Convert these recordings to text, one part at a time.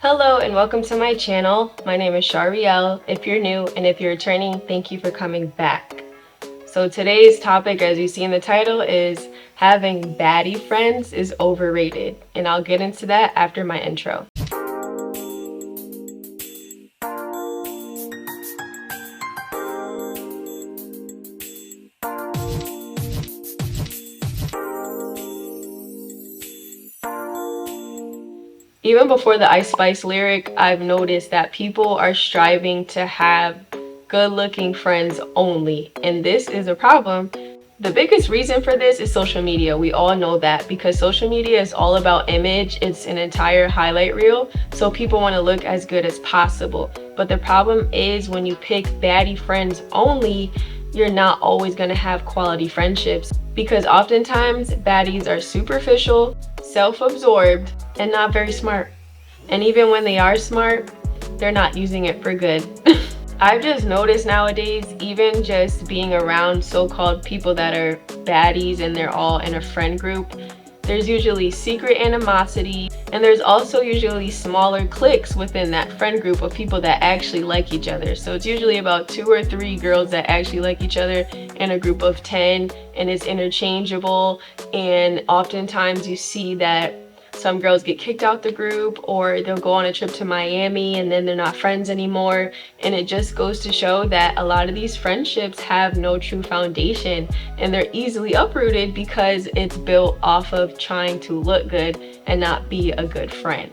Hello and welcome to my channel. My name is Shariel. If you're new and if you're returning, thank you for coming back. So today's topic, as you see in the title, is having baddie friends is overrated. And I'll get into that after my intro. Even before the Ice Spice lyric, I've noticed that people are striving to have good-looking friends only, and this is a problem. The biggest reason for this is social media. We all know that because social media is all about image. It's an entire highlight reel, so people want to look as good as possible. But the problem is when you pick baddie friends only, you're not always going to have quality friendships because oftentimes baddies are superficial, self-absorbed, and not very smart. And even when they are smart, they're not using it for good. I've just noticed nowadays, even just being around so-called people that are baddies and they're all in a friend group, there's usually secret animosity, and there's also usually smaller cliques within that friend group of people that actually like each other. So it's usually about 2 or 3 girls that actually like each other in a group of 10, and it's interchangeable. And oftentimes you see that some girls get kicked out the group, or they'll go on a trip to Miami and then they're not friends anymore. And it just goes to show that a lot of these friendships have no true foundation, and they're easily uprooted because it's built off of trying to look good and not be a good friend.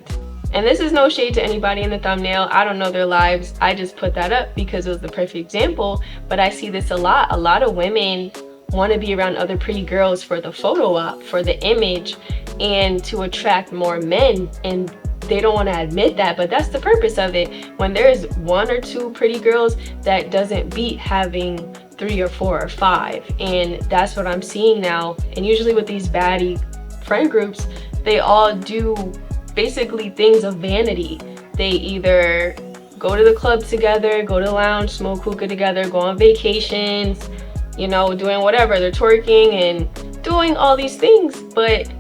And this is no shade to anybody in the thumbnail. I don't know their lives. I just put that up because it was the perfect example. But I see this a lot. A lot of women want to be around other pretty girls for the photo op, for the image, and to attract more men, and they don't want to admit that, but that's the purpose of it. When there's 1 or 2 pretty girls, that doesn't beat having 3 or 4 or 5, and that's what I'm seeing now. And usually with these baddie friend groups, they all do basically things of vanity. They either go to the club together, go to the lounge, smoke hookah together, go on vacations, you know, doing whatever. They're twerking and doing all these things, but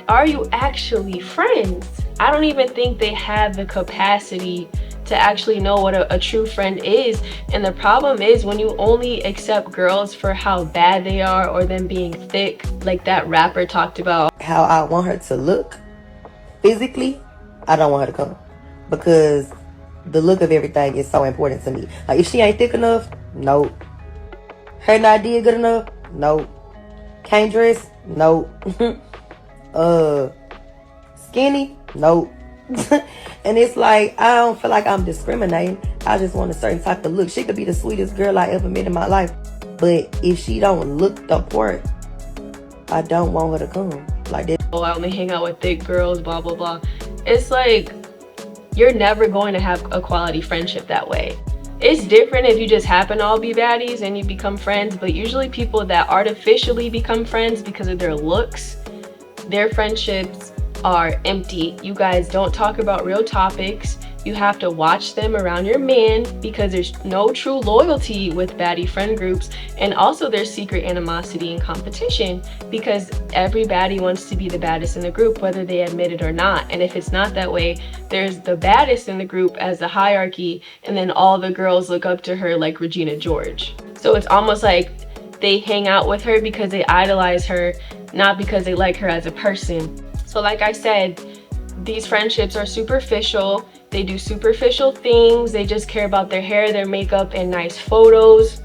are you actually friends? I don't even think they have the capacity to actually know what a true friend is. And the problem is when you only accept girls for how bad they are or them being thick, like that rapper talked about. How I want her to look physically, I don't want her to come, because the look of everything is so important to me. Like, if she ain't thick enough, no. Her not did good enough, no. Can't dress, no. Skinny, no. And it's like, I don't feel like I'm discriminating. I just want a certain type of look. She could be the sweetest girl I ever met in my life, but if she don't look the part, I don't want her to come. Like that. Oh, I only hang out with thick girls, blah blah blah. It's like, you're never going to have a quality friendship that way. It's different if you just happen to all be baddies and you become friends, but usually people that artificially become friends because of their looks, their friendships are empty. You guys don't talk about real topics. You have to watch them around your man because there's no true loyalty with baddie friend groups. And also there's secret animosity and competition because every baddie wants to be the baddest in the group, whether they admit it or not. And if it's not that way, there's the baddest in the group as the hierarchy, and then all the girls look up to her like Regina George. So it's almost like they hang out with her because they idolize her, not because they like her as a person. So like I said, these friendships are superficial. They do superficial things. They just care about their hair, their makeup, and nice photos.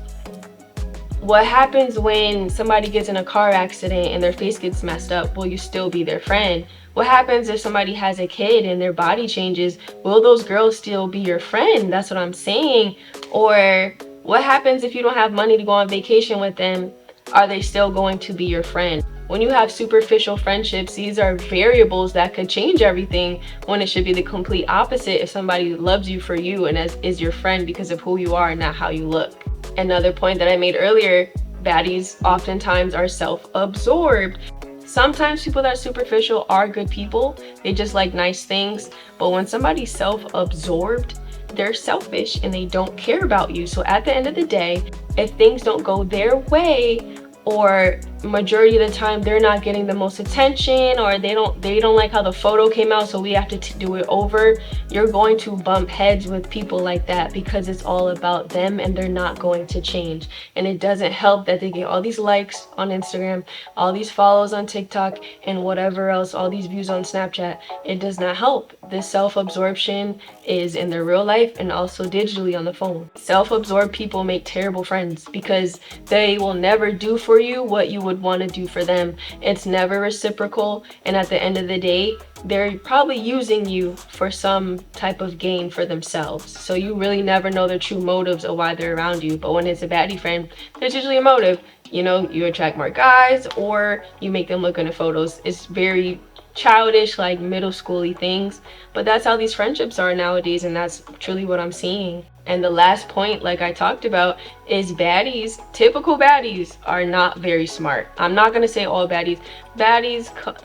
What happens when somebody gets in a car accident and their face gets messed up? Will you still be their friend? What happens if somebody has a kid and their body changes? Will those girls still be your friend? That's what I'm saying. Or what happens if you don't have money to go on vacation with them? Are they still going to be your friend? When you have superficial friendships, these are variables that could change everything, when it should be the complete opposite if somebody loves you for you and is your friend because of who you are and not how you look. Another point that I made earlier, baddies oftentimes are self-absorbed. Sometimes people that are superficial are good people. They just like nice things. But when somebody's self-absorbed, they're selfish and they don't care about you. So at the end of the day, if things don't go their way, or majority of the time they're not getting the most attention, or they don't like how the photo came out, so we have to do it over. You're going to bump heads with people like that because it's all about them and they're not going to change. And it doesn't help that they get all these likes on Instagram, all these follows on TikTok, and whatever else, all these views on Snapchat. It does not help. This self-absorption is in their real life and also digitally on the phone. Self-absorbed people make terrible friends because they will never do for you what you would want to do for them. It's never reciprocal, and at the end of the day, they're probably using you for some type of gain for themselves. So you really never know the true motives of why they're around you. But when it's a baddie friend, there's usually a motive. You know, you attract more guys, or you make them look good in photos. It's very childish, like middle schooly things, but that's how these friendships are nowadays, and that's truly what I'm seeing. And the last point, like I talked about, is baddies, typical baddies, are not very smart. I'm not gonna say all baddies.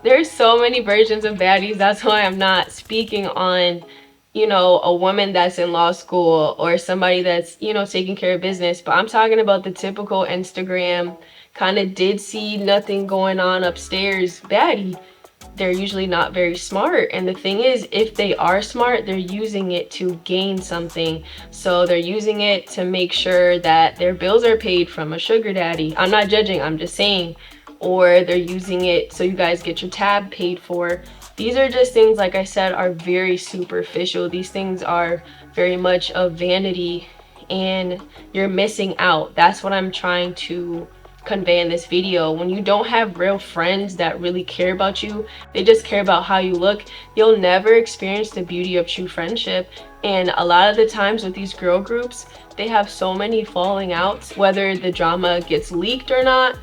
There's so many versions of baddies. That's why I'm not speaking on, you know, a woman that's in law school or somebody that's, you know, taking care of business. But I'm talking about the typical Instagram kind of ditzy, nothing going on upstairs baddie. They're usually not very smart, and the thing is, if they are smart, they're using it to gain something. So they're using it to make sure that their bills are paid from a sugar daddy. I'm not judging, I'm just saying. Or they're using it so you guys get your tab paid for. These are just things, like I said, are very superficial. These things are very much of vanity, and you're missing out. That's what I'm trying to convey in this video. When you don't have real friends that really care about you, they just care about how you look, you'll never experience the beauty of true friendship. And a lot of the times with these girl groups, they have so many falling outs. Whether the drama gets leaked or not,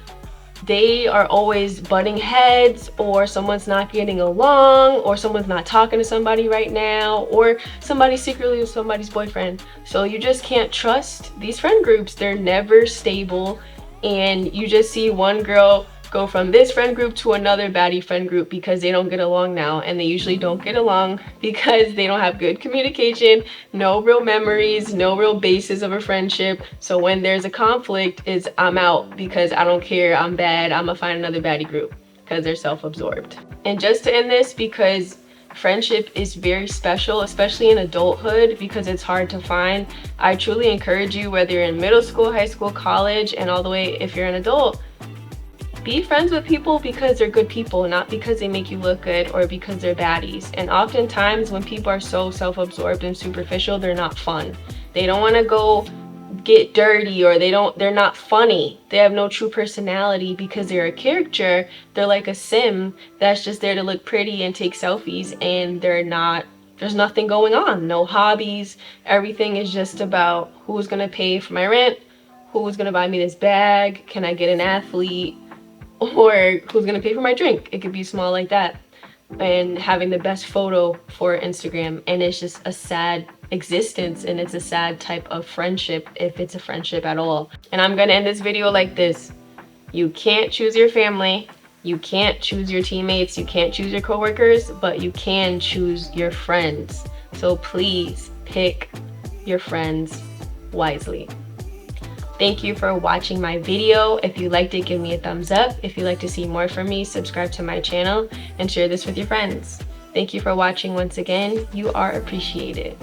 they are always butting heads, or someone's not getting along, or someone's not talking to somebody right now, or somebody's secretly with somebody's boyfriend. So you just can't trust these friend groups. They're never stable, and you just see one girl go from this friend group to another baddie friend group because they don't get along now. And they usually don't get along because they don't have good communication, no real memories, no real basis of a friendship. So when there's a conflict, is I'm out because I don't care, I'm bad, I'm gonna find another baddie group, because they're self-absorbed. And just to end this, because friendship is very special, especially in adulthood, because it's hard to find, I truly encourage you, whether you're in middle school, high school, college, and all the way if you're an adult, be friends with people because they're good people, not because they make you look good or because they're baddies. And oftentimes when people are so self-absorbed and superficial, they're not fun. They don't want to go get dirty, or they're not funny. They have no true personality because they're a caricature. They're like a sim that's just there to look pretty and take selfies, and there's nothing going on, no hobbies. Everything is just about who's gonna pay for my rent, who's gonna buy me this bag, can I get an athlete, or who's gonna pay for my drink. It could be small like that. And having the best photo for Instagram. And it's just a sad existence, and it's a sad type of friendship, if it's a friendship at all. And I'm gonna end this video like this: you can't choose your family, you can't choose your teammates, you can't choose your coworkers, but you can choose your friends. So please pick your friends wisely. Thank you for watching my video. If you liked it, give me a thumbs up. If you'd like to see more from me, subscribe to my channel and share this with your friends. Thank you for watching once again. You are appreciated.